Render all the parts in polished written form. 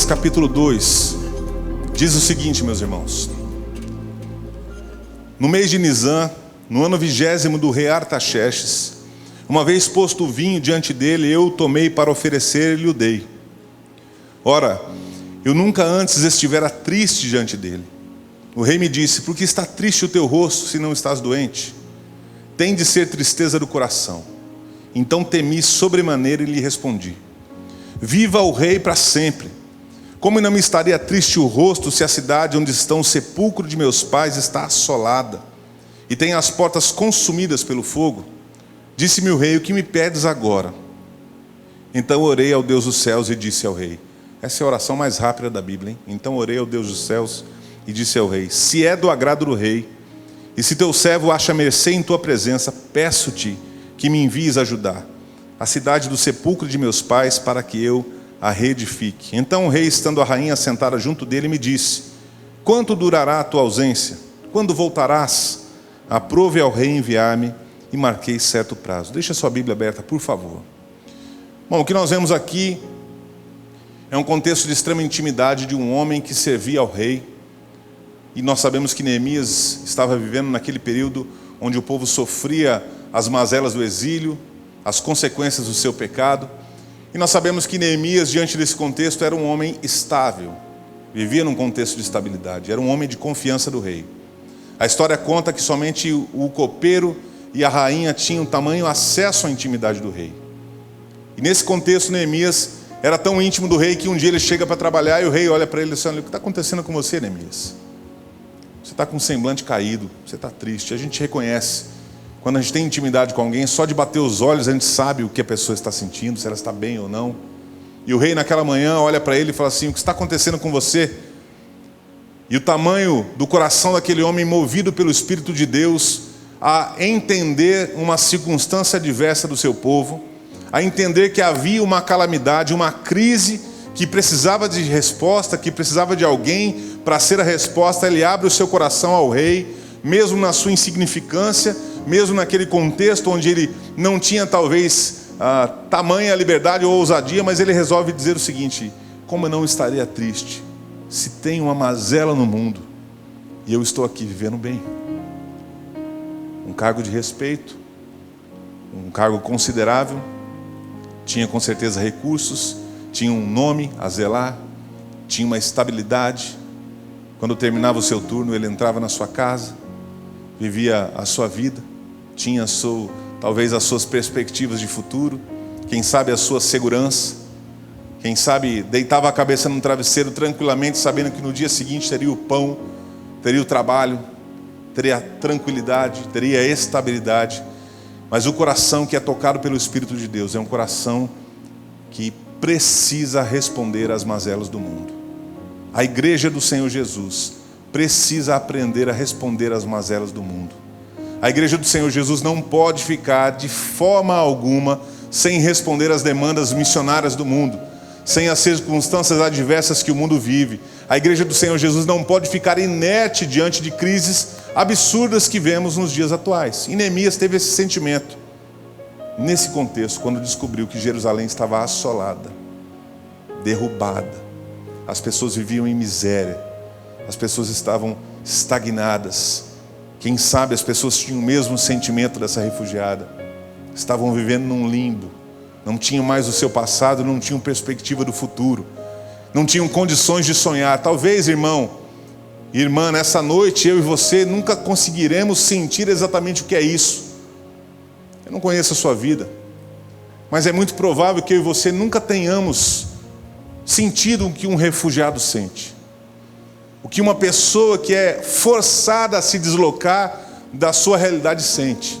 Neemias capítulo 2 diz o seguinte, meus irmãos: no mês de Nisan, no ano 20º do rei Artaxerxes, uma vez posto o vinho diante dele, eu o tomei para oferecer e lhe o dei. Ora, eu nunca antes estivera triste diante dele. O rei me disse: por que está triste o teu rosto, se não estás doente? Tem de ser tristeza do coração. Então temi sobremaneira e lhe respondi: viva o rei para sempre. Como não me estaria triste o rosto, se a cidade onde estão o sepulcro de meus pais está assolada, e tem as portas consumidas pelo fogo? Disse-me o rei: o que me pedes agora? Então orei ao Deus dos céus e disse ao rei. Essa é a oração mais rápida da Bíblia, hein? Então orei ao Deus dos céus e disse ao rei: se é do agrado do rei, e se teu servo acha mercê em tua presença, peço-te que me envies ajudar a cidade do sepulcro de meus pais, para que eu a reedifique. Então o rei, estando a rainha sentada junto dele, me disse: quanto durará a tua ausência? Quando voltarás? Aprove ao rei enviar-me, e marquei certo prazo. Deixa a sua Bíblia aberta, por favor. Bom, o que nós vemos aqui é um contexto de extrema intimidade de um homem que servia ao rei. E nós sabemos que Neemias estava vivendo naquele período onde o povo sofria as mazelas do exílio, as consequências do seu pecado. E nós sabemos que Neemias, diante desse contexto, era um homem estável, vivia num contexto de estabilidade, era um homem de confiança do rei. A história conta que somente o copeiro e a rainha tinham tamanho acesso à intimidade do rei. E nesse contexto, Neemias era tão íntimo do rei que um dia ele chega para trabalhar e o rei olha para ele e diz: olha, o que está acontecendo com você, Neemias? Você está com um semblante caído, você está triste. A gente reconhece. Quando a gente tem intimidade com alguém, só de bater os olhos a gente sabe o que a pessoa está sentindo, se ela está bem ou não. E o rei naquela manhã olha para ele e fala assim: o que está acontecendo com você? E o tamanho do coração daquele homem, movido pelo Espírito de Deus a entender uma circunstância adversa do seu povo, a entender que havia uma calamidade, uma crise que precisava de resposta, que precisava de alguém para ser a resposta. Ele abre o seu coração ao rei, mesmo na sua insignificância, mesmo naquele contexto onde ele não tinha talvez tamanha liberdade ou ousadia, mas ele resolve dizer o seguinte: como eu não estaria triste se tem uma mazela no mundo e eu estou aqui vivendo bem? Um cargo de respeito, um cargo considerável, tinha com certeza recursos, tinha um nome a zelar, tinha uma estabilidade. Quando terminava o seu turno, ele entrava na sua casa, vivia a sua vida, tinha talvez as suas perspectivas de futuro, quem sabe a sua segurança, quem sabe deitava a cabeça num travesseiro tranquilamente, sabendo que no dia seguinte teria o pão, teria o trabalho, teria a tranquilidade, teria a estabilidade. Mas o coração que é tocado pelo Espírito de Deus é um coração que precisa responder às mazelas do mundo. A igreja do Senhor Jesus precisa aprender a responder às mazelas do mundo. A igreja do Senhor Jesus não pode ficar de forma alguma sem responder às demandas missionárias do mundo, sem as circunstâncias adversas que o mundo vive. A igreja do Senhor Jesus não pode ficar inerte diante de crises absurdas que vemos nos dias atuais. E Neemias teve esse sentimento nesse contexto, quando descobriu que Jerusalém estava assolada, derrubada, as pessoas viviam em miséria, as pessoas estavam estagnadas. Quem sabe as pessoas tinham o mesmo sentimento dessa refugiada, estavam vivendo num limbo, não tinham mais o seu passado, não tinham perspectiva do futuro, não tinham condições de sonhar. Talvez, irmão e irmã, nessa noite eu e você nunca conseguiremos sentir exatamente o que é isso. Eu não conheço a sua vida, mas é muito provável que eu e você nunca tenhamos sentido o que um refugiado sente, o que uma pessoa que é forçada a se deslocar da sua realidade sente.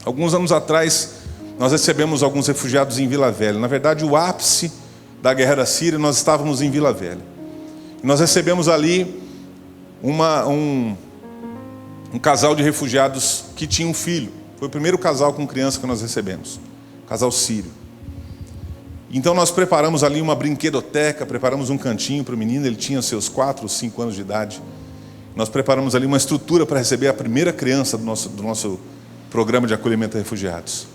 Alguns anos atrás nós recebemos alguns refugiados em Vila Velha. Na verdade, o ápice da guerra da Síria, nós estávamos em Vila Velha. Nós recebemos ali um casal de refugiados que tinha um filho. Foi o primeiro casal com criança que nós recebemos, casal sírio. Então nós preparamos ali uma brinquedoteca, preparamos um cantinho para o menino. Ele tinha seus 4 ou 5 anos de idade. Nós preparamos ali uma estrutura para receber a primeira criança do nosso programa de acolhimento a refugiados.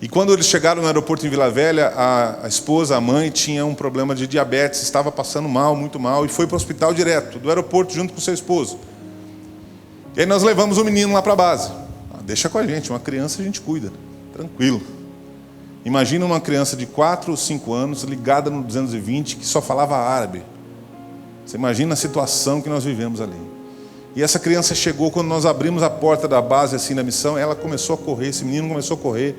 E quando eles chegaram no aeroporto em Vila Velha, a esposa, a mãe, tinha um problema de diabetes, estava passando mal, muito mal, e foi para o hospital direto, do aeroporto, junto com o seu esposo. E aí nós levamos o menino lá para a base. Deixa com a gente, uma criança a gente cuida, tranquilo. Imagina uma criança de 4 ou 5 anos, ligada no 220, que só falava árabe. Você imagina a situação que nós vivemos ali. E essa criança chegou, quando nós abrimos a porta da base, assim, na missão, ela começou a correr, esse menino começou a correr,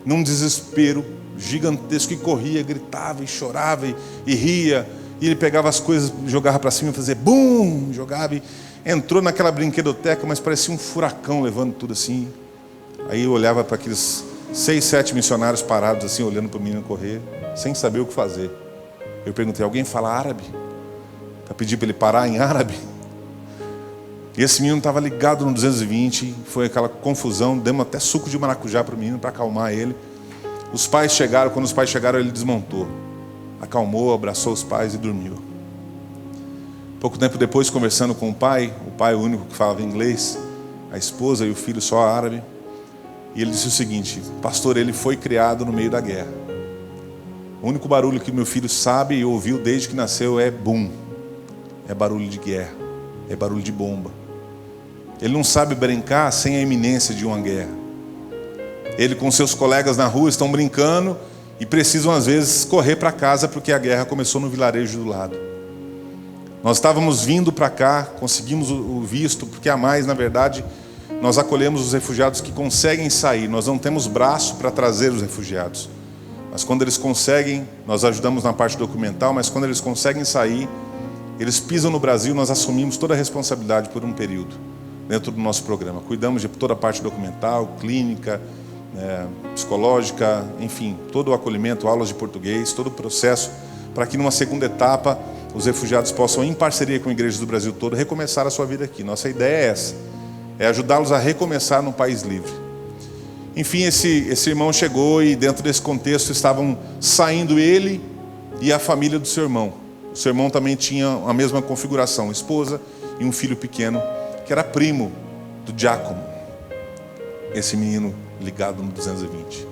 num desespero gigantesco, e corria, gritava, e chorava, e ria, e ele pegava as coisas, jogava para cima, fazia bum, jogava, e entrou naquela brinquedoteca, mas parecia um furacão levando tudo assim. Aí eu olhava para aqueles 6, 7 missionários parados assim, olhando para o menino correr, sem saber o que fazer. Eu perguntei: alguém fala árabe? Para pedir para ele parar em árabe? E esse menino estava ligado no 220, foi aquela confusão, demos até suco de maracujá para o menino, para acalmar ele. Os pais chegaram, quando os pais chegaram ele desmontou, acalmou, abraçou os pais e dormiu. Pouco tempo depois, conversando com o pai o único que falava inglês, a esposa e o filho só árabe, e ele disse o seguinte: pastor, ele foi criado no meio da guerra. O único barulho que meu filho sabe e ouviu desde que nasceu é bum, é barulho de guerra, é barulho de bomba. Ele não sabe brincar sem a iminência de uma guerra. Ele com seus colegas na rua estão brincando e precisam às vezes correr para casa porque a guerra começou no vilarejo do lado. Nós estávamos vindo para cá, conseguimos o visto, porque a mais, na verdade, nós acolhemos os refugiados que conseguem sair. Nós não temos braço para trazer os refugiados, mas quando eles conseguem, nós ajudamos na parte documental, mas quando eles conseguem sair, eles pisam no Brasil, nós assumimos toda a responsabilidade por um período, dentro do nosso programa. Cuidamos de toda a parte documental, clínica, psicológica, enfim, todo o acolhimento, aulas de português, todo o processo, para que numa segunda etapa os refugiados possam, em parceria com igrejas do Brasil todo, recomeçar a sua vida aqui. Nossa ideia é essa, é ajudá-los a recomeçar num país livre. Enfim, esse irmão chegou e dentro desse contexto estavam saindo ele e a família do seu irmão. O seu irmão também tinha a mesma configuração, esposa e um filho pequeno, que era primo do Giacomo, esse menino ligado no 220.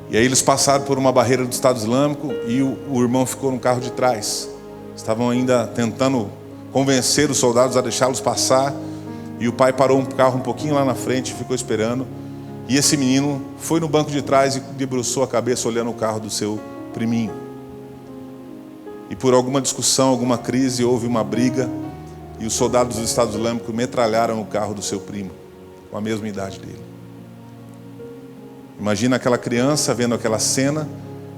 E aí eles passaram por uma barreira do Estado Islâmico e o irmão ficou no carro de trás. Estavam ainda tentando convencer os soldados a deixá-los passar, e o pai parou um carro um pouquinho lá na frente e ficou esperando. E esse menino foi no banco de trás e debruçou a cabeça olhando o carro do seu priminho. E por alguma discussão, alguma crise, houve uma briga, e os soldados do Estado Islâmico metralharam o carro do seu primo, com a mesma idade dele. Imagina aquela criança vendo aquela cena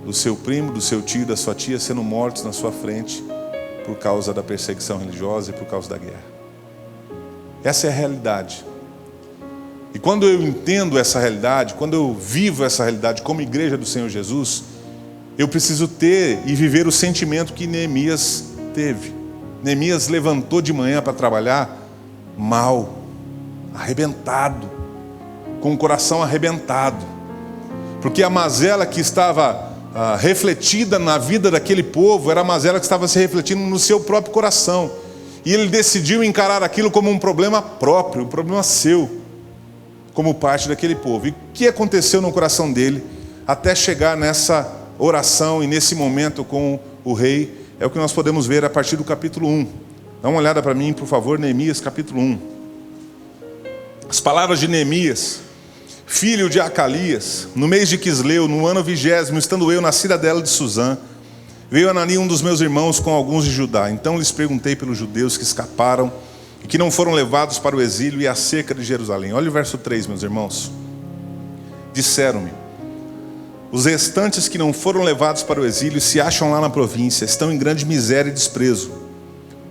do seu primo, do seu tio, da sua tia sendo mortos na sua frente por causa da perseguição religiosa e por causa da guerra. Essa é a realidade. E quando eu entendo essa realidade, quando eu vivo essa realidade como igreja do Senhor Jesus, eu preciso ter e viver o sentimento que Neemias teve. Neemias levantou de manhã para trabalhar mal, arrebentado, com o coração arrebentado, porque a mazela que estava refletida na vida daquele povo era a mazela que estava se refletindo no seu próprio coração, e ele decidiu encarar aquilo como um problema próprio, um problema seu, como parte daquele povo. E o que aconteceu no coração dele até chegar nessa oração e nesse momento com o rei, é o que nós podemos ver a partir do capítulo 1. Dá uma olhada para mim, por favor, Neemias capítulo 1. As palavras de Neemias, filho de Acalias: no mês de Quisleu, no ano 20º, estando eu na cidadela de Suzã, veio Anani, um dos meus irmãos, com alguns de Judá. Então lhes perguntei pelos judeus que escaparam e que não foram levados para o exílio e acerca de Jerusalém. Olha o verso 3, meus irmãos. Disseram-me: os restantes que não foram levados para o exílio se acham lá na província, estão em grande miséria e desprezo.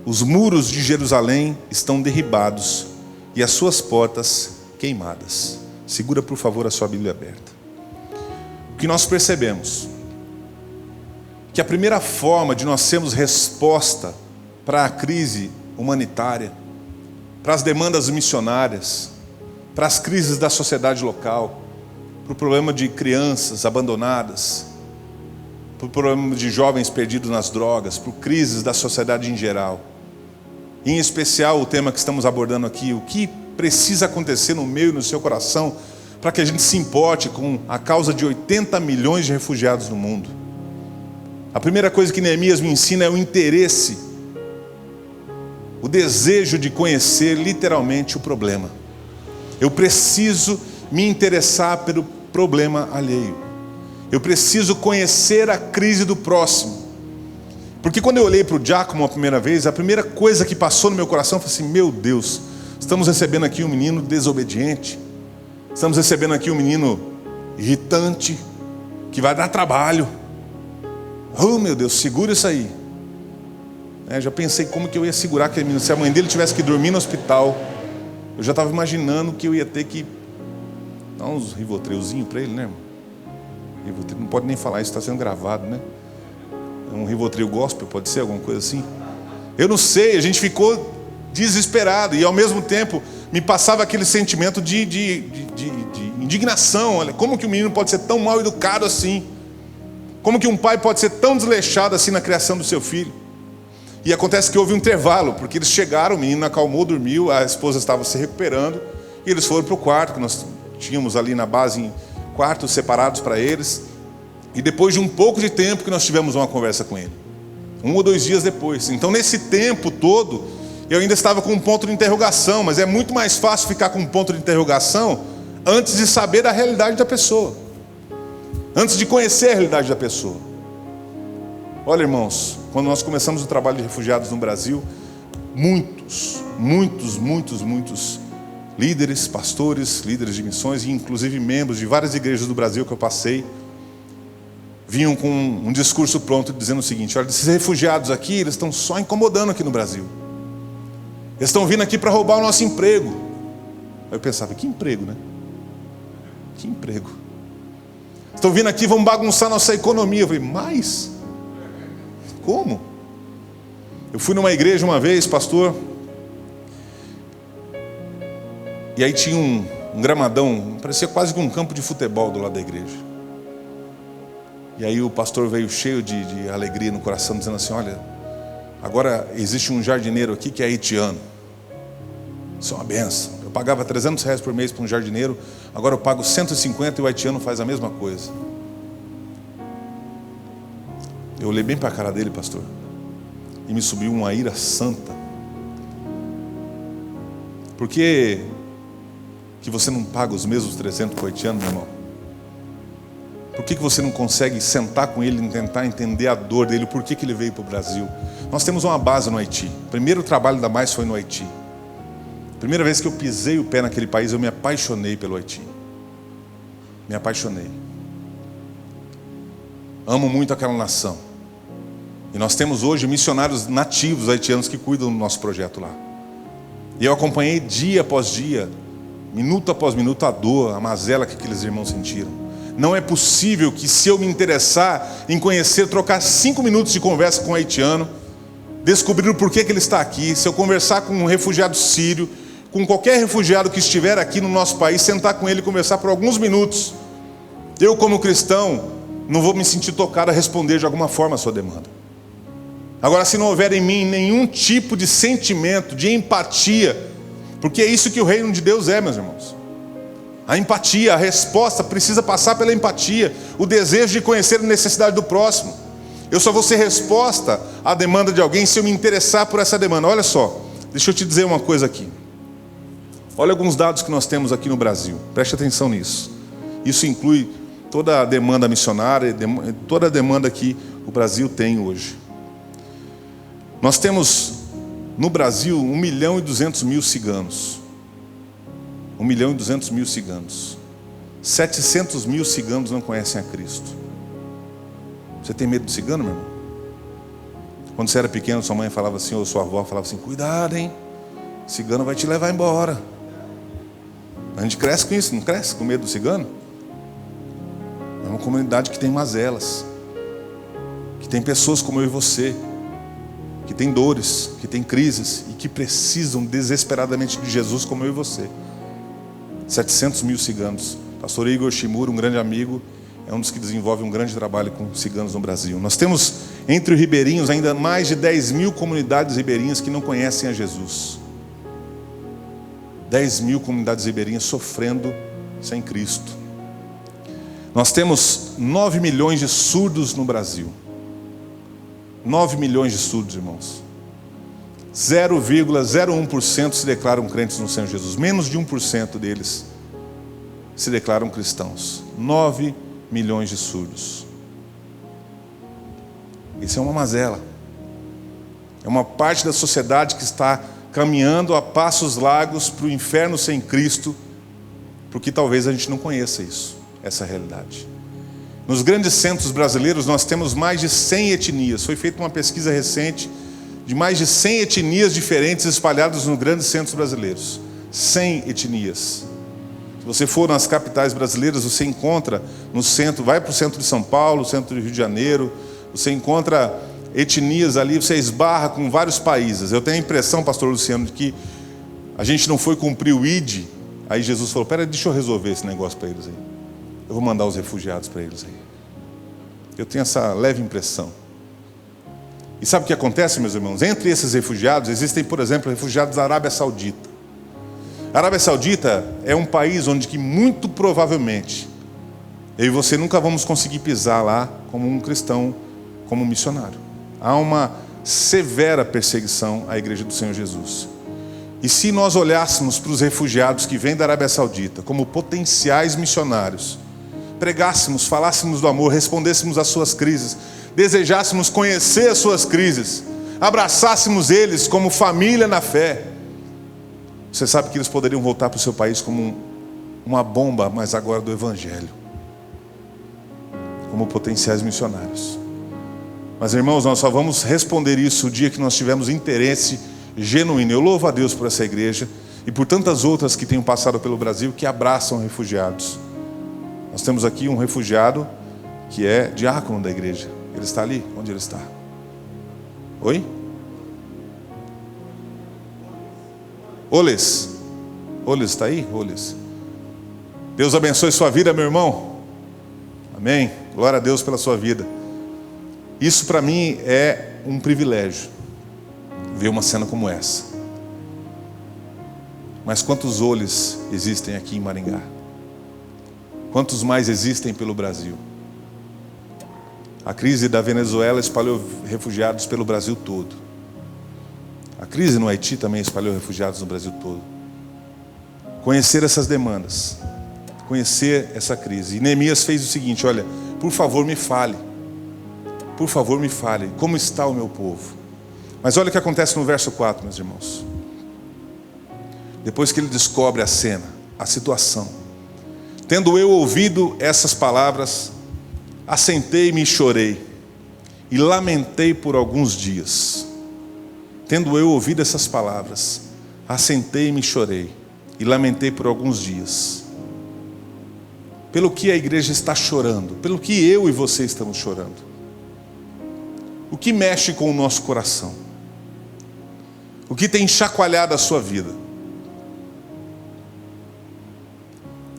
Os muros de Jerusalém estão derribados e as suas portas queimadas. Segura, por favor, a sua Bíblia aberta. O que nós percebemos? Que a primeira forma de nós termos resposta para a crise humanitária, para as demandas missionárias, para as crises da sociedade local, para o problema de crianças abandonadas, para o problema de jovens perdidos nas drogas, para crises da sociedade em geral, em especial o tema que estamos abordando aqui, o que precisa acontecer no meu e no seu coração para que a gente se importe com a causa de 80 milhões de refugiados no mundo. A primeira coisa que Neemias me ensina é o interesse, o desejo de conhecer literalmente o problema. Eu preciso me interessar pelo problema alheio. Eu preciso conhecer a crise do próximo. Porque quando eu olhei para o Giacomo a primeira vez, a primeira coisa que passou no meu coração foi assim: meu Deus, estamos recebendo aqui um menino desobediente. Estamos recebendo aqui um menino irritante, que vai dar trabalho. Oh meu Deus, segura isso aí. Já pensei como que eu ia segurar aquele menino. Se a mãe dele tivesse que dormir no hospital, eu já estava imaginando que eu ia ter que dar uns rivotrilzinhos para ele, né, irmão? Rivotril, não pode nem falar, isso está sendo gravado, né? Um rivotril gospel, pode ser alguma coisa assim? Eu não sei, a gente ficou desesperado. E ao mesmo tempo me passava aquele sentimento de indignação. Olha, como que um menino pode ser tão mal educado assim? Como que um pai pode ser tão desleixado assim na criação do seu filho? E acontece que houve um intervalo, porque eles chegaram, o menino acalmou, dormiu, a esposa estava se recuperando, e eles foram para o quarto, que nós tínhamos ali na base, quartos separados para eles. E depois de um pouco de tempo que nós tivemos uma conversa com ele, 1 ou 2 dias depois. Então nesse tempo todo, eu ainda estava com um ponto de interrogação, mas é muito mais fácil ficar com um ponto de interrogação antes de saber da realidade da pessoa, antes de conhecer a realidade da pessoa. Olha, irmãos, quando nós começamos o trabalho de refugiados no Brasil, muitos líderes, pastores, líderes de missões e inclusive membros de várias igrejas do Brasil que eu passei, vinham com um discurso pronto dizendo o seguinte: olha, esses refugiados aqui, eles estão só incomodando aqui no Brasil. Eles estão vindo aqui para roubar o nosso emprego. Aí eu pensava, que emprego, né? Que emprego? Estão vindo aqui, vão bagunçar nossa economia. Eu falei, mas? Como? Eu fui numa igreja uma vez, pastor, e aí tinha um gramadão, parecia quase que um campo de futebol do lado da igreja. E aí o pastor veio cheio de alegria no coração, dizendo assim: olha, agora existe um jardineiro aqui que é haitiano. Isso é uma benção. Eu pagava R$300 por mês para um jardineiro, agora eu pago 150 e o haitiano faz a mesma coisa. Eu olhei bem para a cara dele, pastor, e me subiu uma ira santa. Por que você não paga os mesmos 300 para o haitiano, meu irmão? Por que você não consegue sentar com ele e tentar entender a dor dele, o porquê que ele veio para o Brasil? Nós temos uma base no Haiti. O primeiro trabalho da Mais foi no Haiti. A primeira vez que eu pisei o pé naquele país, eu me apaixonei pelo Haiti. Me apaixonei. Amo muito aquela nação. E nós temos hoje missionários nativos haitianos que cuidam do nosso projeto lá. E eu acompanhei dia após dia, minuto após minuto, a dor, a mazela que aqueles irmãos sentiram. Não é possível que, se eu me interessar em conhecer, trocar 5 minutos de conversa com um haitiano, descobrir o porquê que ele está aqui, se eu conversar com um refugiado sírio, com qualquer refugiado que estiver aqui no nosso país, sentar com ele e conversar por alguns minutos, eu, como cristão, não vou me sentir tocado a responder de alguma forma a sua demanda. Agora, se não houver em mim nenhum tipo de sentimento, de empatia, porque é isso que o reino de Deus é, meus irmãos. A empatia, a resposta precisa passar pela empatia, o desejo de conhecer a necessidade do próximo. Eu só vou ser resposta à demanda de alguém se eu me interessar por essa demanda. Olha só, deixa eu te dizer uma coisa aqui. Olha alguns dados que nós temos aqui no Brasil, preste atenção nisso. Isso inclui toda a demanda missionária, toda a demanda que o Brasil tem hoje. Nós temos no Brasil 1.200.000 ciganos. 1.200.000 ciganos. 700.000 ciganos não conhecem a Cristo. Você tem medo de cigano, meu irmão? Quando você era pequeno, sua mãe falava assim, ou sua avó falava assim: cuidado, hein? Cigano vai te levar embora. A gente cresce com isso, não cresce com medo do cigano? É uma comunidade que tem mazelas, que tem pessoas como eu e você, que tem dores, que tem crises e que precisam desesperadamente de Jesus como eu e você. 700.000 ciganos. Pastor Igor Shimura, um grande amigo, é um dos que desenvolve um grande trabalho com ciganos no Brasil. Nós temos entre os ribeirinhos ainda mais de 10.000 comunidades ribeirinhas que não conhecem a Jesus. 10.000 comunidades ribeirinhas sofrendo sem Cristo. Nós temos 9 milhões de surdos no Brasil. 9 milhões de surdos, irmãos. 0,01% se declaram crentes no Senhor Jesus. Menos de 1% deles se declaram cristãos. 9 milhões de surdos. Isso é uma mazela. É uma parte da sociedade que está caminhando a passos largos para o inferno sem Cristo, porque talvez a gente não conheça isso, essa realidade. Nos grandes centros brasileiros nós temos mais de 100 etnias. Foi feita uma pesquisa recente de mais de 100 etnias diferentes espalhadas nos grandes centros brasileiros. 100 etnias. Se você for nas capitais brasileiras, você encontra no centro, vai para o centro de São Paulo, centro do Rio de Janeiro, você encontra etnias ali, você esbarra com vários países. Eu tenho a impressão, pastor Luciano, de que a gente não foi cumprir o ID. Aí Jesus falou, pera, deixa eu resolver esse negócio para eles aí. Eu vou mandar os refugiados para eles aí. Eu tenho essa leve impressão. E sabe o que acontece, meus irmãos? Entre esses refugiados, existem, por exemplo, refugiados da Arábia Saudita. A Arábia Saudita é um país onde que muito provavelmente eu e você nunca vamos conseguir pisar lá como um cristão, como um missionário. Há uma severa perseguição à igreja do Senhor Jesus. E se nós olhássemos para os refugiados que vêm da Arábia Saudita como potenciais missionários, pregássemos, falássemos do amor, respondêssemos às suas crises, desejássemos conhecer as suas crises, abraçássemos eles como família na fé, você sabe que eles poderiam voltar para o seu país como uma bomba, mas agora do Evangelho, como potenciais missionários. Mas irmãos, nós só vamos responder isso o dia que nós tivermos interesse genuíno. Eu louvo a Deus por essa igreja e por tantas outras que tenham passado pelo Brasil que abraçam refugiados. Nós temos aqui um refugiado que é diácono da igreja. Ele está ali? Onde ele está? Oi? Oles. Oles está aí? Oles. Deus abençoe sua vida, meu irmão. Amém. Glória a Deus pela sua vida. Isso para mim é um privilégio, ver uma cena como essa. Mas quantos olhos existem aqui em Maringá? Quantos mais existem pelo Brasil? A crise da Venezuela espalhou refugiados pelo Brasil todo. A crise no Haiti também espalhou refugiados no Brasil todo. Conhecer essas demandas, conhecer essa crise. E Neemias fez o seguinte, olha, por favor me fale. Por favor me fale, como está o meu povo? Mas olha o que acontece no verso 4, meus irmãos. Depois que ele descobre a cena, a situação. Tendo eu ouvido essas palavras, assentei-me e chorei, e lamentei por alguns dias. Tendo eu ouvido essas palavras, assentei-me e chorei, e lamentei por alguns dias. Pelo que a igreja está chorando, pelo que eu e você estamos chorando. O que mexe com o nosso coração? O que tem chacoalhado a sua vida?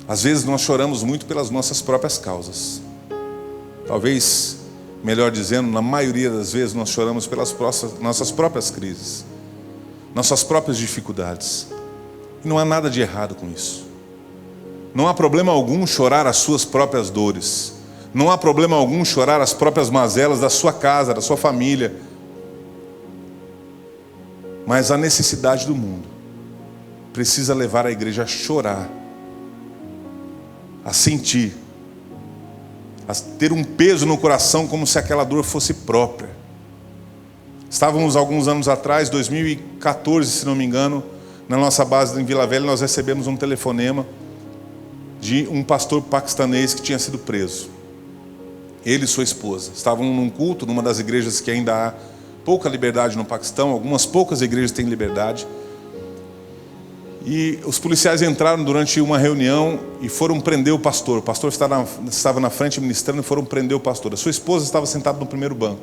Às vezes nós choramos muito pelas nossas próprias causas. Talvez, melhor dizendo, na maioria das vezes nós choramos pelas nossas próprias crises, nossas próprias dificuldades. E não há nada de errado com isso. Não há problema algum chorar as suas próprias dores. Não há problema algum chorar as próprias mazelas da sua casa, da sua família. Mas a necessidade do mundo precisa levar a igreja a chorar, a sentir, a ter um peso no coração como se aquela dor fosse própria. Estávamos alguns anos atrás, 2014 se não me engano, na nossa base em Vila Velha, nós recebemos um telefonema de um pastor paquistanês que tinha sido preso. Ele e sua esposa estavam num culto, numa das igrejas que ainda há pouca liberdade no Paquistão. Algumas poucas igrejas têm liberdade. E os policiais entraram durante uma reunião e foram prender o pastor. O pastor estava na frente ministrando e foram prender o pastor. A sua esposa estava sentada no primeiro banco.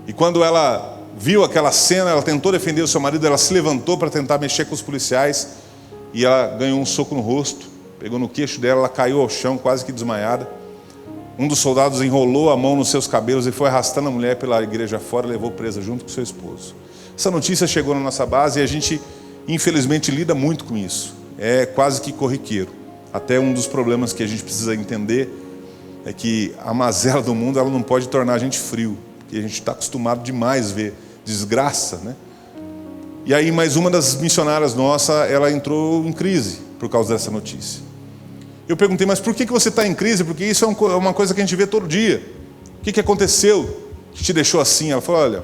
E quando ela viu aquela cena, ela tentou defender o seu marido, ela se levantou para tentar mexer com os policiais e ela ganhou um soco no rosto, pegou no queixo dela, ela caiu ao chão quase que desmaiada. Um dos soldados enrolou a mão nos seus cabelos e foi arrastando a mulher pela igreja fora e levou presa junto com seu esposo. Essa notícia chegou na nossa base e a gente, infelizmente, lida muito com isso. É quase que corriqueiro. Até um dos problemas que a gente precisa entender é que a mazela do mundo, ela não pode tornar a gente frio, porque a gente está acostumado demais a ver desgraça, né? E aí mais uma das missionárias nossa, ela entrou em crise por causa dessa notícia. Eu perguntei, mas por que você está em crise? Porque isso é uma coisa que a gente vê todo dia. O que aconteceu que te deixou assim? Ela falou, olha,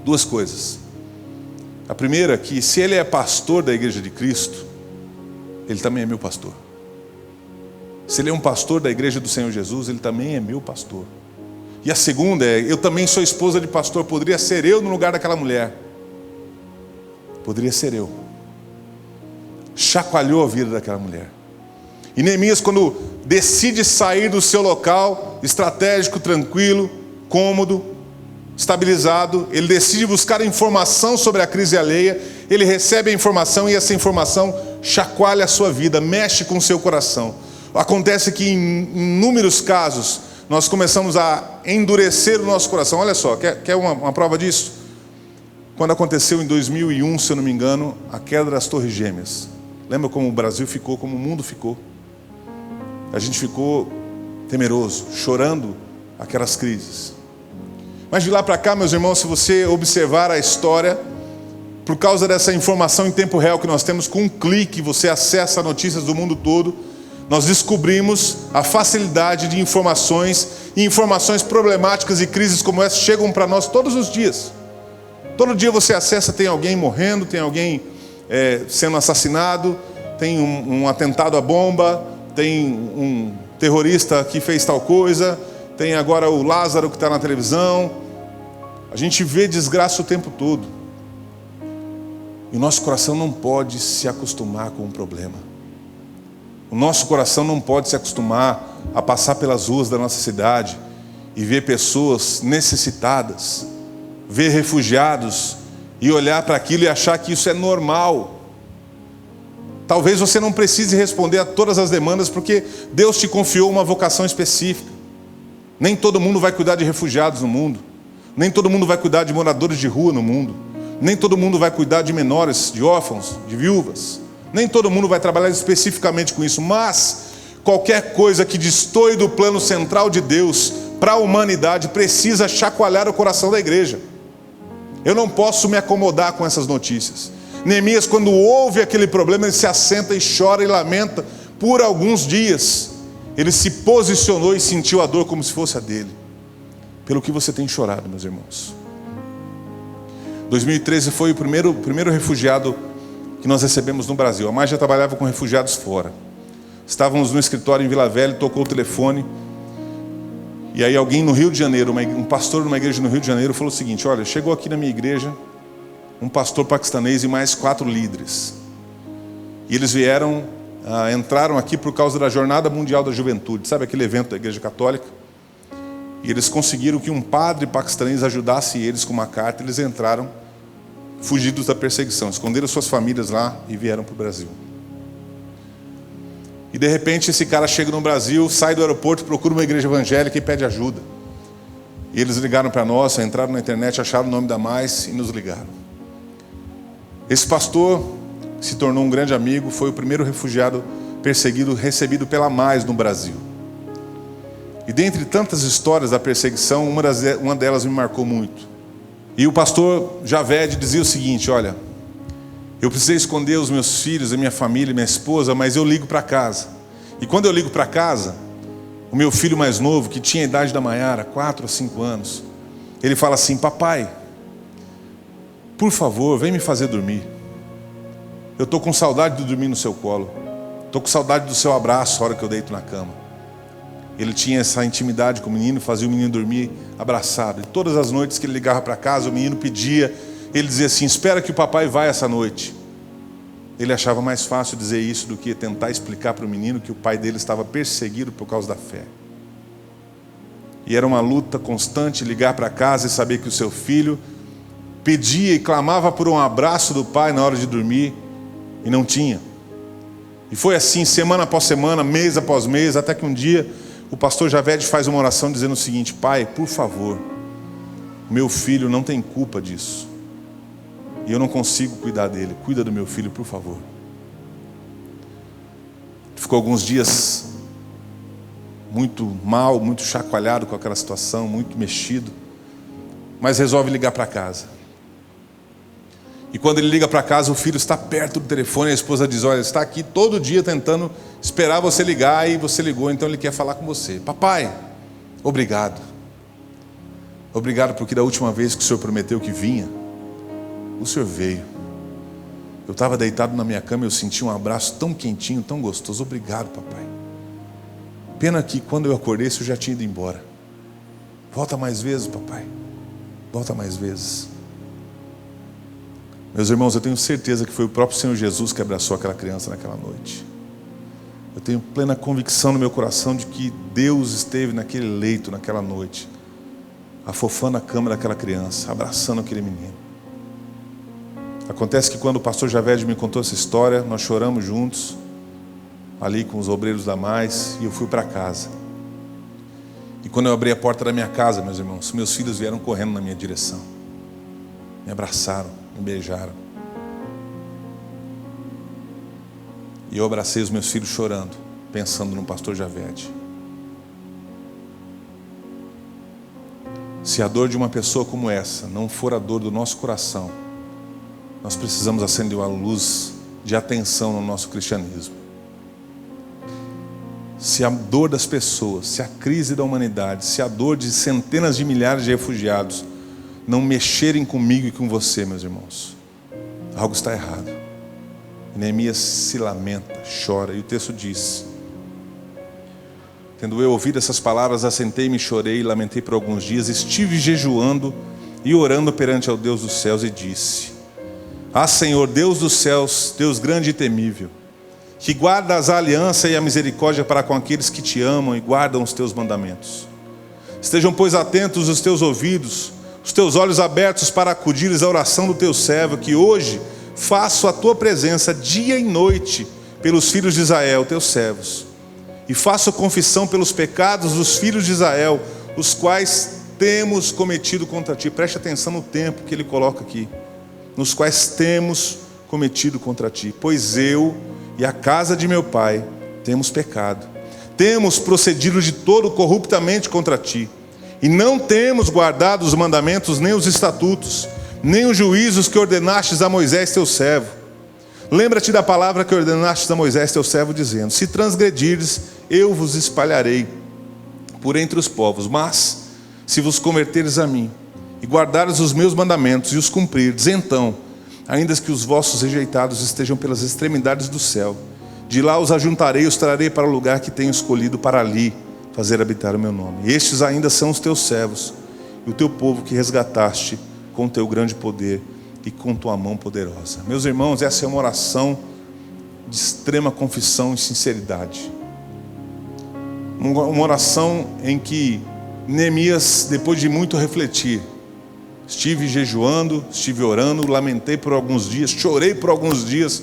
duas coisas. A primeira é que se ele é pastor da Igreja de Cristo, ele também é meu pastor. Se ele é um pastor da Igreja do Senhor Jesus, ele também é meu pastor. E a segunda é, eu também sou esposa de pastor, poderia ser eu no lugar daquela mulher. Poderia ser eu. Chacoalhou a vida daquela mulher. E Neemias, quando decide sair do seu local estratégico, tranquilo, cômodo, estabilizado, ele decide buscar informação sobre a crise alheia, ele recebe a informação e essa informação chacoalha a sua vida, mexe com o seu coração. Acontece que em inúmeros casos nós começamos a endurecer o nosso coração. Olha só, quer uma prova disso? Quando aconteceu em 2001, se eu não me engano, a queda das Torres Gêmeas. Lembra como o Brasil ficou, como o mundo ficou? A gente ficou temeroso, chorando aquelas crises. Mas de lá para cá, meus irmãos, se você observar a história, por causa dessa informação em tempo real que nós temos, com um clique você acessa notícias do mundo todo, nós descobrimos a facilidade de informações, e informações problemáticas e crises como essa chegam para nós todos os dias. Todo dia você acessa, tem alguém morrendo, tem alguém sendo assassinado, tem um atentado à bomba, tem um terrorista que fez tal coisa, tem agora o Lázaro que está na televisão. A gente vê desgraça o tempo todo. E o nosso coração não pode se acostumar com o problema. O nosso coração não pode se acostumar a passar pelas ruas da nossa cidade e ver pessoas necessitadas, ver refugiados e olhar para aquilo e achar que isso é normal. Talvez você não precise responder a todas as demandas porque Deus te confiou uma vocação específica. Nem todo mundo vai cuidar de refugiados no mundo. Nem todo mundo vai cuidar de moradores de rua no mundo. Nem todo mundo vai cuidar de menores, de órfãos, de viúvas. Nem todo mundo vai trabalhar especificamente com isso. Mas qualquer coisa que destoie do plano central de Deus para a humanidade precisa chacoalhar o coração da igreja. Eu não posso me acomodar com essas notícias. Neemias, quando ouve aquele problema, ele se assenta e chora e lamenta por alguns dias. Ele se posicionou e sentiu a dor como se fosse a dele. Pelo que você tem chorado, meus irmãos. 2013 foi o primeiro refugiado que nós recebemos no Brasil. A Maia já trabalhava com refugiados fora. Estávamos no escritório em Vila Velha, tocou o telefone. E aí alguém no Rio de Janeiro, um pastor de uma igreja no Rio de Janeiro, falou o seguinte: olha, chegou aqui na minha igreja um pastor paquistanês e mais 4 líderes. E eles entraram aqui por causa da Jornada Mundial da Juventude. Sabe aquele evento da Igreja Católica? E eles conseguiram que um padre paquistanês ajudasse eles com uma carta. Eles entraram fugidos da perseguição, esconderam suas famílias lá e vieram para o Brasil. E de repente esse cara chega no Brasil, sai do aeroporto, procura uma igreja evangélica e pede ajuda. E eles ligaram para nós, entraram na internet, acharam o nome da Mais e nos ligaram. Esse pastor se tornou um grande amigo, foi o primeiro refugiado perseguido, recebido pela Mais no Brasil. E dentre tantas histórias da perseguição, uma delas me marcou muito. E o pastor Javed dizia o seguinte: olha, eu precisei esconder os meus filhos, a minha família, minha esposa, mas eu ligo para casa. E quando eu ligo para casa, o meu filho mais novo, que tinha a idade da Maiara, 4 a 5 anos, ele fala assim: papai, por favor, vem me fazer dormir. Eu estou com saudade de dormir no seu colo. Estou com saudade do seu abraço a hora que eu deito na cama. Ele tinha essa intimidade com o menino, fazia o menino dormir abraçado. E todas as noites que ele ligava para casa, o menino pedia, ele dizia assim: espera que o papai vá essa noite. Ele achava mais fácil dizer isso do que tentar explicar para o menino que o pai dele estava perseguido por causa da fé. E era uma luta constante ligar para casa e saber que o seu filho pedia e clamava por um abraço do pai na hora de dormir e não tinha. E foi assim, semana após semana, mês após mês, até que um dia o pastor Javed faz uma oração dizendo o seguinte: pai, por favor, meu filho não tem culpa disso. E eu não consigo cuidar dele. Cuida do meu filho, por favor. ficou alguns dias muito mal, muito chacoalhado com aquela situação, muito mexido, mas resolve ligar para casa. E quando ele liga para casa, o filho está perto do telefone, e a esposa diz: olha, ele está aqui todo dia tentando esperar você ligar, e você ligou, então ele quer falar com você. Papai, obrigado. Obrigado porque da última vez que o senhor prometeu que vinha, o senhor veio. Eu estava deitado na minha cama e eu senti um abraço tão quentinho, tão gostoso. Obrigado, papai. Pena que quando eu acordei, o senhor já tinha ido embora. Volta mais vezes, papai. Volta mais vezes. Meus irmãos, eu tenho certeza que foi o próprio Senhor Jesus que abraçou aquela criança naquela noite. Eu tenho plena convicção no meu coração de que Deus esteve naquele leito, naquela noite, afofando a cama daquela criança, abraçando aquele menino. Acontece que quando o pastor Javed me contou essa história, nós choramos juntos, ali com os obreiros da Mais, e eu fui para casa. E quando eu abri a porta da minha casa, meus irmãos, meus filhos vieram correndo na minha direção. Me abraçaram, me beijaram. E eu abracei os meus filhos chorando, pensando no pastor Javed. Se a dor de uma pessoa como essa não for a dor do nosso coração, nós precisamos acender uma luz de atenção no nosso cristianismo. Se a dor das pessoas, se a crise da humanidade, se a dor de centenas de milhares de refugiados não mexerem comigo e com você, meus irmãos, algo está errado. E Neemias se lamenta, chora, e o texto diz: tendo eu ouvido essas palavras, assentei-me, chorei e lamentei por alguns dias, estive jejuando e orando perante ao Deus dos céus, e disse: ah, Senhor, Deus dos céus, Deus grande e temível, que guardas a aliança e a misericórdia para com aqueles que te amam e guardam os teus mandamentos. Estejam, pois, atentos os teus ouvidos, os teus olhos abertos para acudires à oração do teu servo, que hoje faço a tua presença dia e noite pelos filhos de Israel, teus servos. E faço confissão pelos pecados dos filhos de Israel, os quais temos cometido contra ti. Preste atenção no tempo que ele coloca aqui. Nos quais temos cometido contra ti. Pois eu e a casa de meu pai temos pecado. Temos procedido de todo corruptamente contra ti. E não temos guardado os mandamentos, nem os estatutos, nem os juízos que ordenastes a Moisés teu servo. Lembra-te da palavra que ordenastes a Moisés teu servo, dizendo: se transgredirdes, eu vos espalharei por entre os povos. Mas, se vos converteres a mim, e guardares os meus mandamentos, e os cumprirdes, então, ainda que os vossos rejeitados estejam pelas extremidades do céu, de lá os ajuntarei e os trarei para o lugar que tenho escolhido para ali fazer habitar o meu nome. Estes ainda são os teus servos, e o teu povo que resgataste com o teu grande poder e com tua mão poderosa. Meus irmãos, essa é uma oração de extrema confissão e sinceridade. Uma oração em que Neemias, depois de muito refletir, estive jejuando, estive orando, lamentei por alguns dias, chorei por alguns dias.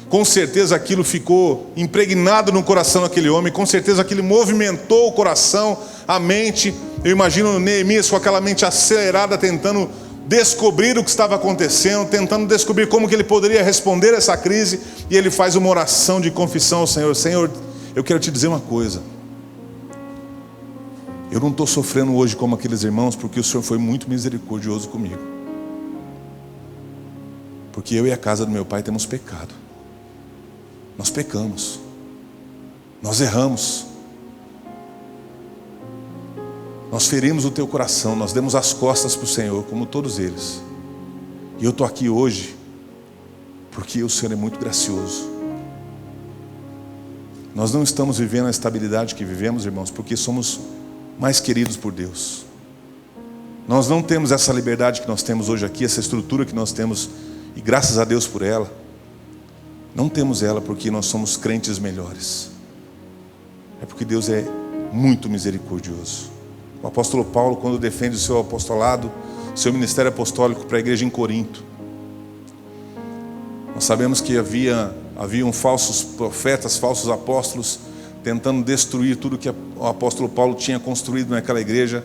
Com certeza aquilo ficou impregnado no coração daquele homem, com certeza aquilo movimentou o coração, a mente. Eu imagino Neemias com aquela mente acelerada, tentando descobrir o que estava acontecendo, tentando descobrir como que ele poderia responder a essa crise. E ele faz uma oração de confissão ao Senhor: Senhor, eu quero te dizer uma coisa. Eu não estou sofrendo hoje como aqueles irmãos, porque o Senhor foi muito misericordioso comigo. Porque eu e a casa do meu pai temos pecado. Nós pecamos. Nós erramos. Nós ferimos o teu coração. Nós demos as costas para o Senhor, como todos eles. E eu estou aqui hoje porque o Senhor é muito gracioso. Nós não estamos vivendo a estabilidade que vivemos, irmãos, porque somos mais queridos por Deus. Nós não temos essa liberdade que nós temos hoje aqui, essa estrutura que nós temos, e graças a Deus por ela. Não temos ela porque nós somos crentes melhores. É porque Deus é muito misericordioso. O apóstolo Paulo, quando defende o seu apostolado, seu ministério apostólico para a igreja em Corinto, nós sabemos que haviam falsos profetas, falsos apóstolos, tentando destruir tudo que o apóstolo Paulo tinha construído naquela igreja,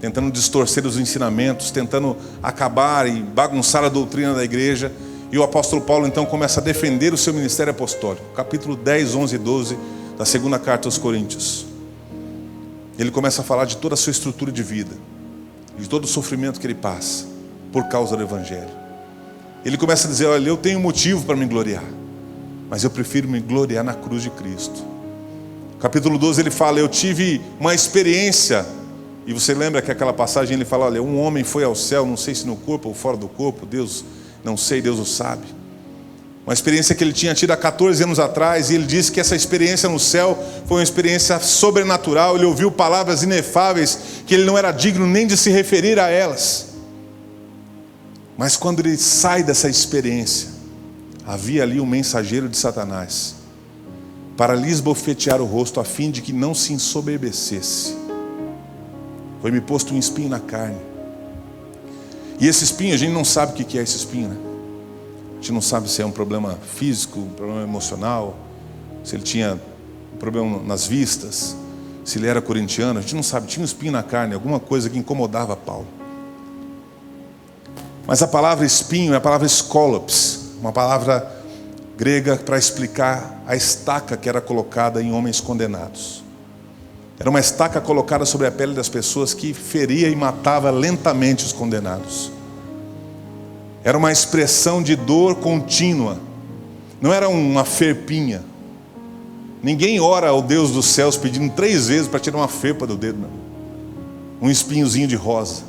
tentando distorcer os ensinamentos, tentando acabar e bagunçar a doutrina da igreja. E o apóstolo Paulo então começa a defender o seu ministério apostólico. Capítulo 10, 11 e 12 da segunda carta aos Coríntios, ele começa a falar de toda a sua estrutura de vida, de todo o sofrimento que ele passa por causa do Evangelho. Ele começa a dizer: olha, eu tenho motivo para me gloriar, mas eu prefiro me gloriar na cruz de Cristo. Capítulo 12 ele fala: eu tive uma experiência. E você lembra que aquela passagem ele fala: olha, um homem foi ao céu, não sei se no corpo ou fora do corpo, Deus não sei, Deus o sabe. Uma experiência que ele tinha tido há 14 anos atrás, e ele disse que essa experiência no céu foi uma experiência sobrenatural. Ele ouviu palavras inefáveis que ele não era digno nem de se referir a elas. Mas quando ele sai dessa experiência, havia ali um mensageiro de Satanás para lhes bofetear o rosto, a fim de que não se ensoberbecesse. Foi-me posto um espinho na carne. E esse espinho, a gente não sabe o que é esse espinho, né? A gente não sabe se é um problema físico, um problema emocional, se ele tinha um problema nas vistas, se ele era corintiano, a gente não sabe. Tinha um espinho na carne, alguma coisa que incomodava Paulo. Mas a palavra espinho é a palavra skolops, uma palavra grega para explicar a estaca que era colocada em homens condenados. Era uma estaca colocada sobre a pele das pessoas que feria e matava lentamente os condenados. Era uma expressão de dor contínua. Não era uma ferpinha. Ninguém ora ao Deus dos céus pedindo 3 vezes para tirar uma ferpa do dedo, não. Um espinhozinho de rosa.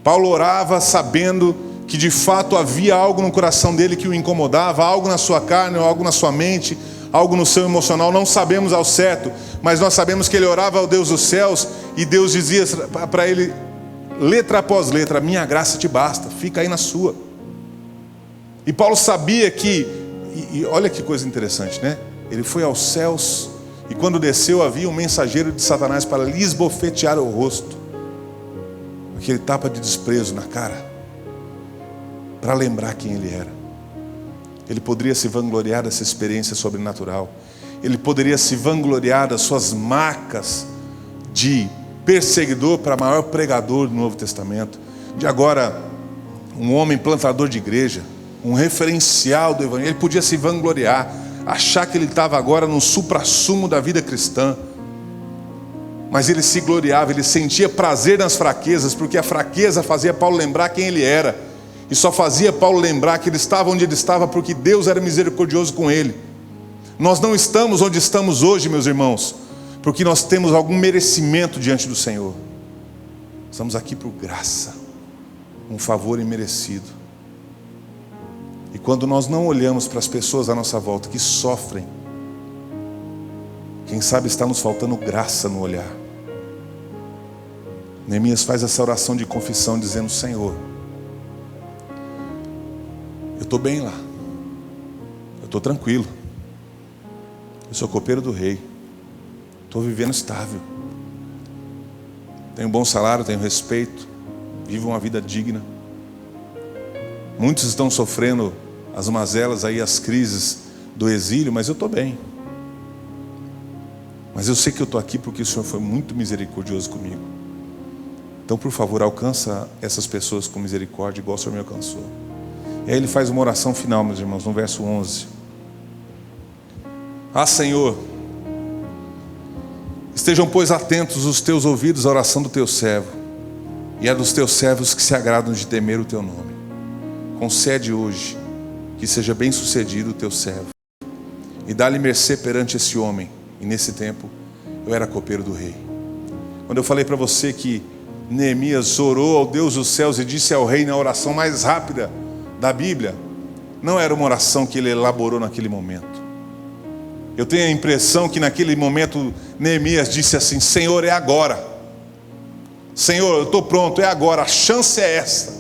Paulo orava sabendo que de fato havia algo no coração dele que o incomodava, algo na sua carne, algo na sua mente, algo no seu emocional. Não sabemos ao certo, mas nós sabemos que ele orava ao Deus dos céus, e Deus dizia para ele, letra após letra: minha graça te basta, fica aí na sua. E Paulo sabia que, e olha que coisa interessante, né? Ele foi aos céus, e quando desceu havia um mensageiro de Satanás para lhes bofetear o rosto, aquele tapa de desprezo na cara, para lembrar quem ele era. Ele poderia se vangloriar dessa experiência sobrenatural. Ele poderia se vangloriar das suas marcas de perseguidor para maior pregador do Novo Testamento, de agora um homem plantador de igreja, um referencial do Evangelho. Ele podia se vangloriar, achar que ele estava agora no suprassumo da vida cristã. Mas ele se gloriava, ele sentia prazer nas fraquezas, porque a fraqueza fazia Paulo lembrar quem ele era. E só fazia Paulo lembrar que ele estava onde ele estava porque Deus era misericordioso com ele. Nós não estamos onde estamos hoje, meus irmãos, porque nós temos algum merecimento diante do Senhor. Estamos aqui por graça, um favor imerecido. E quando nós não olhamos para as pessoas à nossa volta que sofrem, quem sabe está nos faltando graça no olhar. Neemias faz essa oração de confissão dizendo: Senhor, eu estou bem lá, eu estou tranquilo, eu sou copeiro do rei, estou vivendo estável, tenho um bom salário, tenho respeito, vivo uma vida digna. Muitos estão sofrendo as mazelas aí, as crises do exílio, mas eu estou bem. Mas eu sei que eu estou aqui porque o Senhor foi muito misericordioso comigo. Então, por favor, alcança essas pessoas com misericórdia, igual o Senhor me alcançou. E aí ele faz uma oração final, meus irmãos, no verso 11. Ah, Senhor, estejam, pois, atentos os teus ouvidos à oração do teu servo, e a dos teus servos que se agradam de temer o teu nome. Concede hoje que seja bem sucedido o teu servo, e dá-lhe mercê perante esse homem. E nesse tempo eu era copeiro do rei. Quando eu falei para você que Neemias orou ao Deus dos céus e disse ao rei na oração mais rápida da Bíblia, não era uma oração que ele elaborou naquele momento. Eu tenho a impressão que naquele momento Neemias disse assim: Senhor, é agora. Senhor, eu estou pronto, é agora, a chance é essa.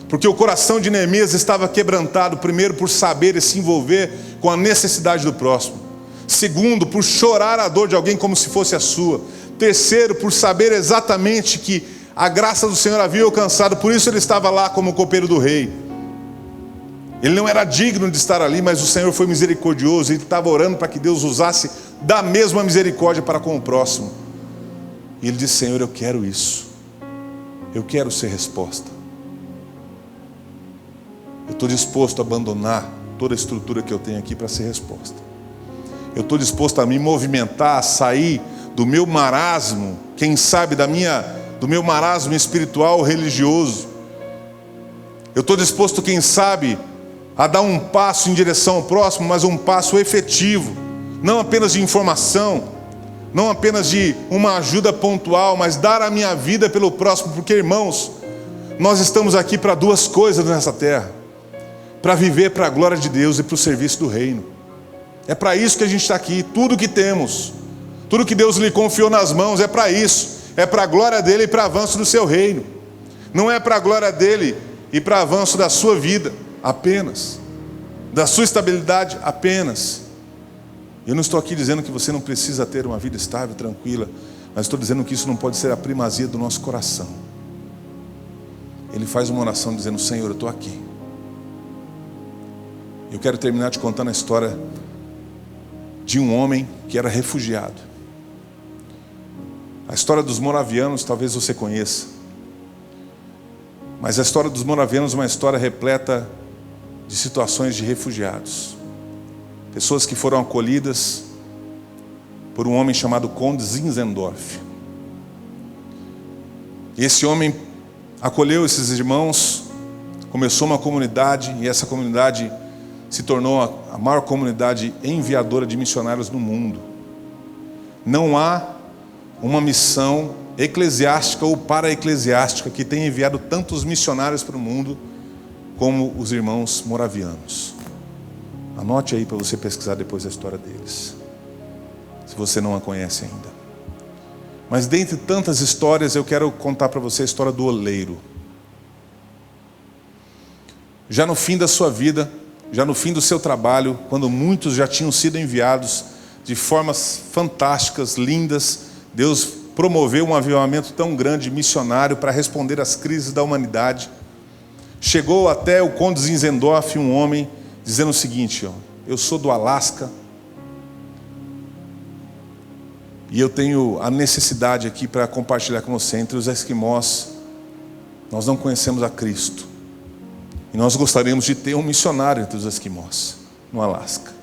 Porque o coração de Neemias estava quebrantado, primeiro por saber e se envolver com a necessidade do próximo. Segundo, por chorar a dor de alguém como se fosse a sua. Terceiro, por saber exatamente que a graça do Senhor havia alcançado, por isso ele estava lá como copeiro do rei. Ele não era digno de estar ali, mas o Senhor foi misericordioso. Ele estava orando para que Deus usasse da mesma misericórdia para com o próximo. E ele disse: Senhor, eu quero isso. Eu quero ser resposta. Eu estou disposto a abandonar toda a estrutura que eu tenho aqui para ser resposta. Eu estou disposto a me movimentar, a sair do meu marasmo, quem sabe do meu marasmo espiritual, religioso. Eu estou disposto, quem sabe, a dar um passo em direção ao próximo, mas um passo efetivo, não apenas de informação, não apenas de uma ajuda pontual, mas dar a minha vida pelo próximo, porque, irmãos, nós estamos aqui para duas coisas nessa terra: para viver para a glória de Deus e para o serviço do reino. É para isso que a gente está aqui. Tudo que temos, tudo que Deus lhe confiou nas mãos, é para isso. É para a glória dele e para avanço do seu reino. Não é para a glória dele e para avanço da sua vida apenas, da sua estabilidade apenas. Eu não estou aqui dizendo que você não precisa ter uma vida estável, tranquila, mas estou dizendo que isso não pode ser a primazia do nosso coração. Ele faz uma oração dizendo: Senhor, eu estou aqui. Eu quero terminar te contando a história de um homem que era refugiado. A história dos moravianos talvez você conheça, mas a história dos moravianos é uma história repleta de situações de refugiados, pessoas que foram acolhidas por um homem chamado Conde Zinzendorf. E esse homem acolheu esses irmãos, começou uma comunidade, e essa comunidade se tornou a maior comunidade enviadora de missionários no mundo. Não há uma missão eclesiástica ou para-eclesiástica que tenha enviado tantos missionários para o mundo como os irmãos moravianos. Anote aí para você pesquisar depois a história deles, se você não a conhece ainda. Mas dentre tantas histórias, eu quero contar para você a história do oleiro. Já no fim da sua vida, já no fim do seu trabalho, quando muitos já tinham sido enviados de formas fantásticas, lindas, Deus promoveu um avivamento tão grande, missionário, para responder às crises da humanidade. Chegou até o Conde Zinzendorf, um homem, dizendo o seguinte: eu sou do Alasca e eu tenho a necessidade aqui para compartilhar com você. Entre os esquimós, nós não conhecemos a Cristo, e nós gostaríamos de ter um missionário entre os esquimós no Alasca.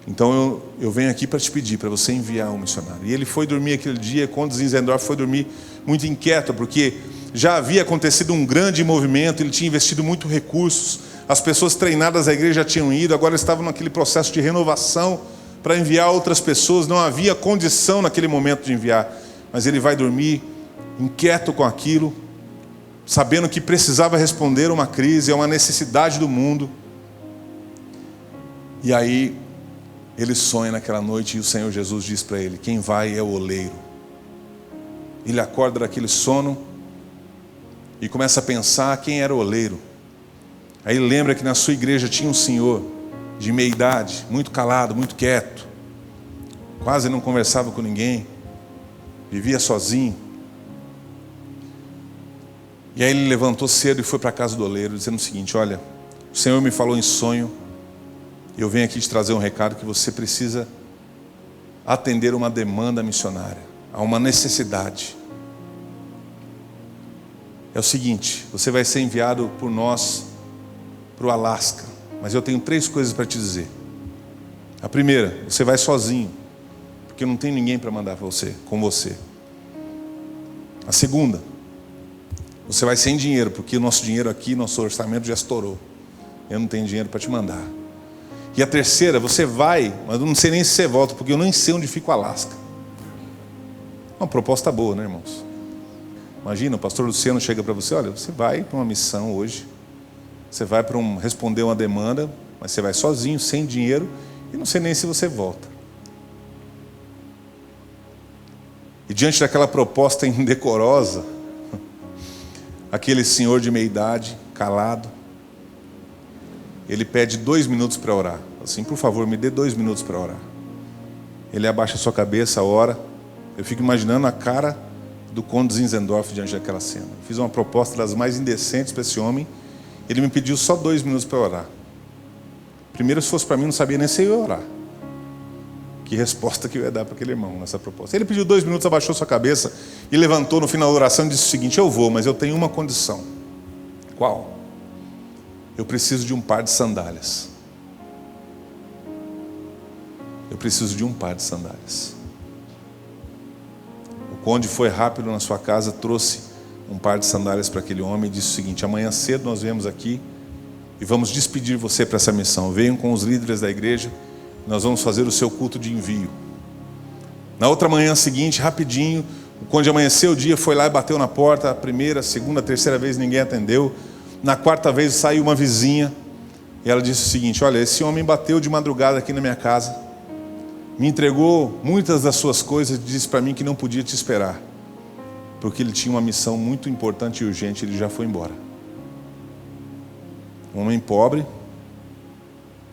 Então eu venho aqui para te pedir, para você enviar um missionário. E ele foi dormir aquele dia, quando Zinzendorf foi dormir muito inquieto, porque já havia acontecido um grande movimento, ele tinha investido muito recursos, as pessoas treinadas da igreja já tinham ido, agora estavam naquele processo de renovação para enviar outras pessoas, não havia condição naquele momento de enviar. Mas ele vai dormir inquieto com aquilo, sabendo que precisava responder a uma crise, a uma necessidade do mundo. E aí ele sonha naquela noite e o Senhor Jesus diz para ele: quem vai é o oleiro. Ele acorda daquele sono e começa a pensar quem era o oleiro. Aí ele lembra que na sua igreja tinha um senhor de meia idade, muito calado, muito quieto, quase não conversava com ninguém, vivia sozinho. E aí ele levantou cedo e foi para a casa do oleiro, dizendo o seguinte: olha, o Senhor me falou em sonho, eu venho aqui te trazer um recado que você precisa atender uma demanda missionária, a uma necessidade. É o seguinte: você vai ser enviado por nós para o Alasca, mas eu tenho 3 coisas para te dizer. A primeira, você vai sozinho, porque não tem ninguém para mandar para você, com você. A segunda, você vai sem dinheiro, porque o nosso dinheiro aqui, nosso orçamento já estourou. Eu não tenho dinheiro para te mandar. E a terceira, você vai, mas eu não sei nem se você volta, porque eu nem sei onde fica o Alasca. Uma proposta boa, né, irmãos? Imagina, o pastor Luciano chega para você: olha, você vai para uma missão hoje, você vai para responder uma demanda, mas você vai sozinho, sem dinheiro, e não sei nem se você volta. E diante daquela proposta indecorosa, aquele senhor de meia idade, calado, ele pede 2 minutos para orar. Assim: por favor, me dê 2 minutos para orar. Ele abaixa a sua cabeça, ora. Eu fico imaginando a cara do Conde Zinzendorf diante daquela cena. Eu fiz uma proposta das mais indecentes para esse homem. Ele me pediu só 2 minutos para orar. Primeiro, se fosse para mim, não sabia nem se eu ia orar. Que resposta que eu ia dar para aquele irmão nessa proposta. Ele pediu 2 minutos, abaixou sua cabeça e levantou no final da oração e disse o seguinte: eu vou, mas eu tenho uma condição. Qual? Eu preciso de um par de sandálias. eu preciso de um par de sandálias. O conde foi rápido na sua casa, trouxe um par de sandálias para aquele homem e disse o seguinte: amanhã cedo nós viemos aqui e vamos despedir você para essa missão. Venham com os líderes da igreja, nós vamos fazer o seu culto de envio. Na outra manhã seguinte, rapidinho, o conde amanheceu o dia, foi lá e bateu na porta. A primeira, a segunda, a terceira vez ninguém atendeu. Na quarta vez saiu uma vizinha e ela disse o seguinte: olha, esse homem bateu de madrugada aqui na minha casa, me entregou muitas das suas coisas e disse para mim que não podia te esperar, porque ele tinha uma missão muito importante e urgente, ele já foi embora. Um homem pobre,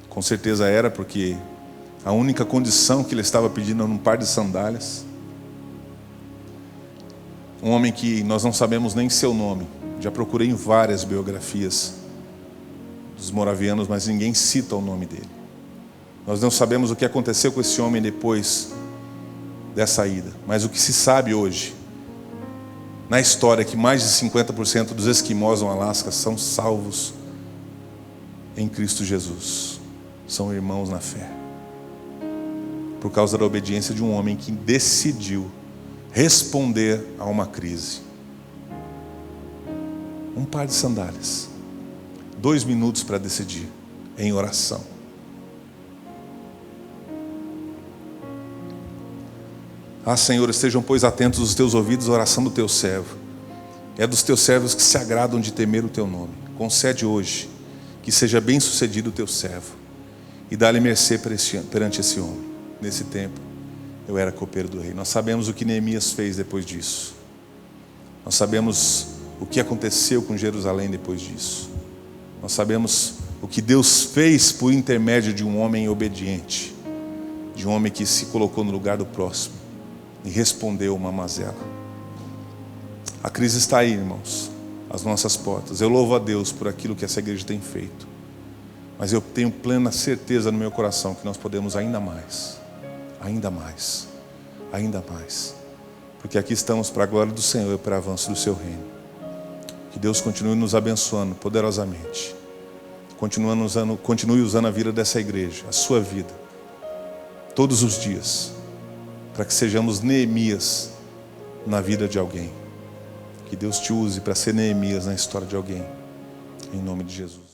com certeza era, porque a única condição que ele estava pedindo era um par de sandálias. Um homem que nós não sabemos nem seu nome. Já procurei em várias biografias dos moravianos, mas ninguém cita o nome dele. Nós não sabemos o que aconteceu com esse homem depois dessa ida. Mas o que se sabe hoje, na história, é que mais de 50% dos esquimós no Alasca são salvos em Cristo Jesus. São irmãos na fé. Por causa da obediência de um homem que decidiu responder a uma crise. Um par de sandálias, 2 minutos para decidir, em oração. Ah, Senhor, estejam, pois, atentos os teus ouvidos à oração do teu servo. É dos teus servos que se agradam de temer o teu nome. Concede hoje que seja bem sucedido o teu servo e dá-lhe mercê perante esse homem. Nesse tempo, eu era copeiro do rei. Nós sabemos o que Neemias fez depois disso. Nós sabemos o que aconteceu com Jerusalém depois disso. Nós sabemos o que Deus fez por intermédio de um homem obediente, de um homem que se colocou no lugar do próximo e respondeu uma mazela. A crise está aí, irmãos, às nossas portas. Eu louvo a Deus por aquilo que essa igreja tem feito, mas eu tenho plena certeza no meu coração que nós podemos ainda mais, porque aqui estamos para a glória do Senhor e para o avanço do seu reino. Que Deus continue nos abençoando poderosamente, continue usando a vida dessa igreja, a sua vida, todos os dias, para que sejamos Neemias na vida de alguém. Que Deus te use para ser Neemias na história de alguém, em nome de Jesus.